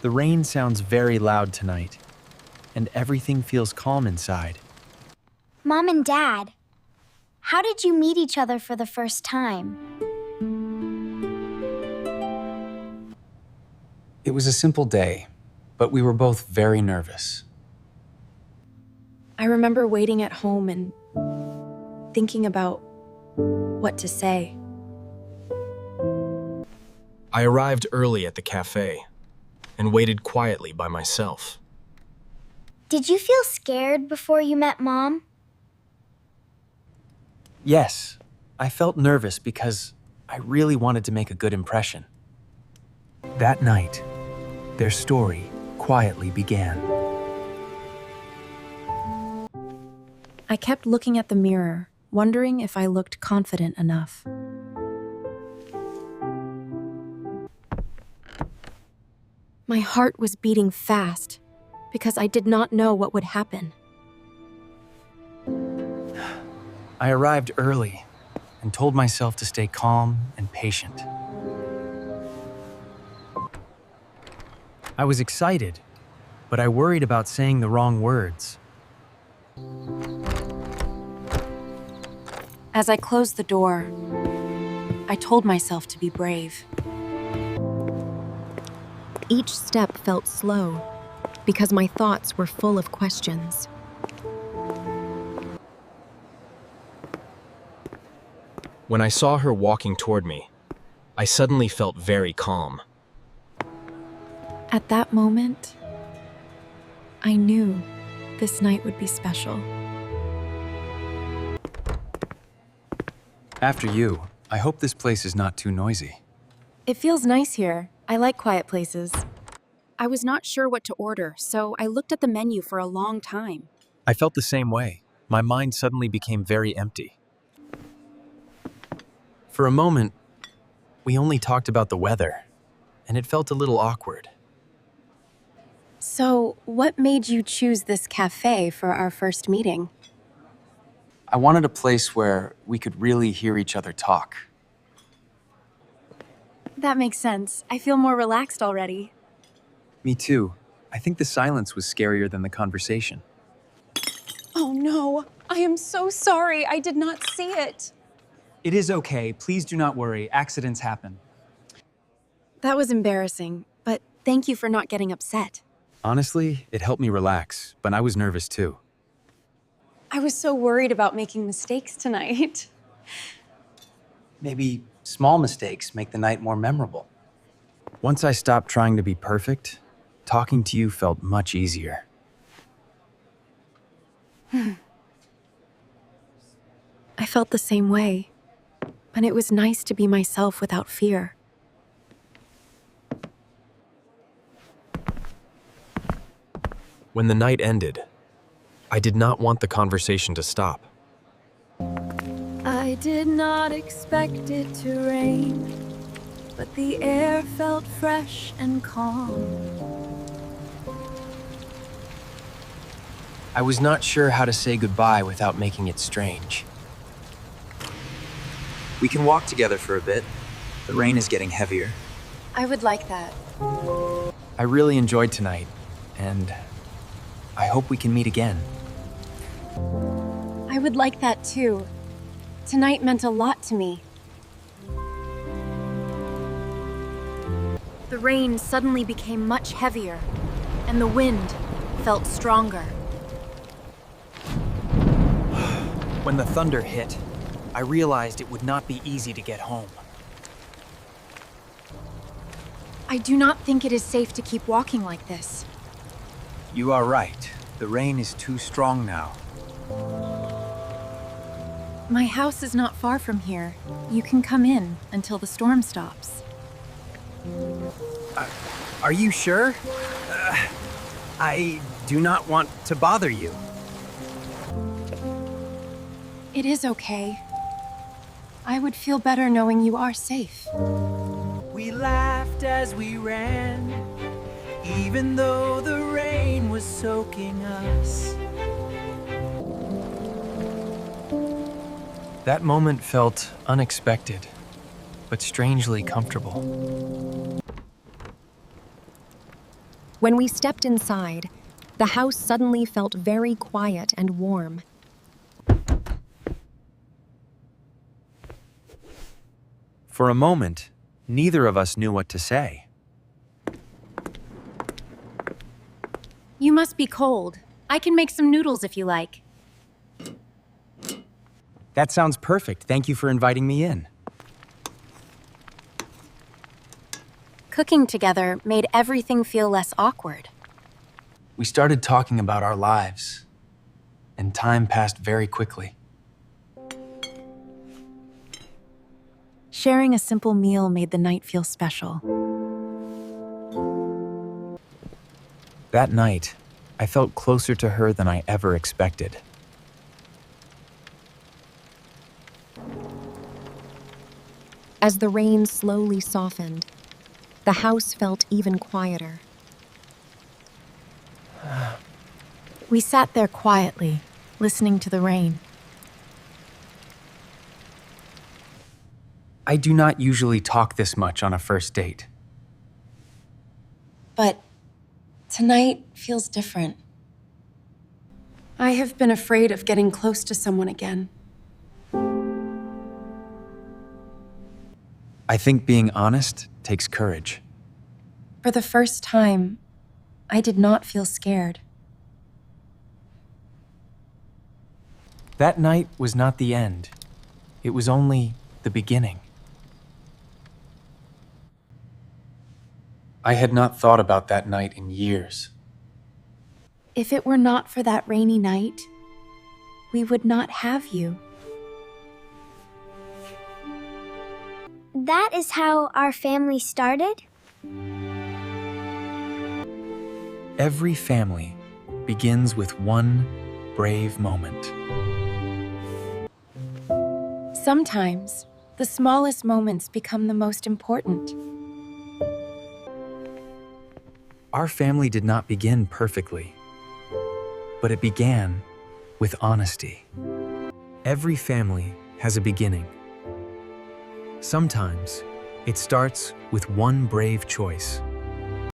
The rain sounds very loud tonight, and everything feels calm inside. Mom and Dad, how did you meet each other for the first time? It was a simple day, but we were both very nervous. I remember waiting at home and thinking about what to say. I arrived early at the cafe and waited quietly by myself. Did you feel scared before you met Mom? Yes, I felt nervous because I really wanted to make a good impression. That night, their story quietly began. I kept looking at the mirror, wondering if I looked confident enough. My heart was beating fast because I did not know what would happen. I arrived early and told myself to stay calm and patient. I was excited, but I worried about saying the wrong words. As I closed the door, I told myself to be brave. Each step felt slow because my thoughts were full of questions. When I saw her walking toward me, I suddenly felt very calm. At that moment, I knew this night would be special. After you, I hope this place is not too noisy. It feels nice here. I like quiet places. I was not sure what to order, so I looked at the menu for a long time. I felt the same way. My mind suddenly became very empty. For a moment, we only talked about the weather, and it felt a little awkward. So, what made you choose this cafe for our first meeting? I wanted a place where we could really hear each other talk. That makes sense. I feel more relaxed already. Me too. I think the silence was scarier than the conversation. Oh no, I am so sorry. I did not see it. It is okay. Please do not worry. Accidents happen. That was embarrassing, but thank you for not getting upset. Honestly, it helped me relax, but I was nervous too. I was so worried about making mistakes tonight. Maybe small mistakes make the night more memorable. Once I stopped trying to be perfect, talking to you felt much easier. I felt the same way, and it was nice to be myself without fear. When the night ended, I did not want the conversation to stop. I did not expect it to rain, but the air felt fresh and calm. I was not sure how to say goodbye without making it strange. We can walk together for a bit. The rain is getting heavier. I would like that. I really enjoyed tonight, and I hope we can meet again. I would like that too. Tonight meant a lot to me. The rain suddenly became much heavier, and the wind felt stronger. When the thunder hit, I realized it would not be easy to get home. I do not think it is safe to keep walking like this. You are right. The rain is too strong now. My house is not far from here. You can come in until the storm stops. Are you sure? I do not want to bother you. It is okay. I would feel better knowing you are safe. We laughed as we ran, even though the rain was soaking us. That moment felt unexpected, but strangely comfortable. When we stepped inside, the house suddenly felt very quiet and warm. For a moment, neither of us knew what to say. You must be cold. I can make some noodles if you like. That sounds perfect. Thank you for inviting me in. Cooking together made everything feel less awkward. We started talking about our lives, and time passed very quickly. Sharing a simple meal made the night feel special. That night, I felt closer to her than I ever expected. As the rain slowly softened, the house felt even quieter. We sat there quietly, listening to the rain. I do not usually talk this much on a first date. But tonight feels different. I have been afraid of getting close to someone again. I think being honest takes courage. For the first time, I did not feel scared. That night was not the end. It was only the beginning. I had not thought about that night in years. If it were not for that rainy night, we would not have you. That is how our family started? Every family begins with one brave moment. Sometimes, the smallest moments become the most important. Our family did not begin perfectly, but it began with honesty. Every family has a beginning. Sometimes, it starts with one brave choice.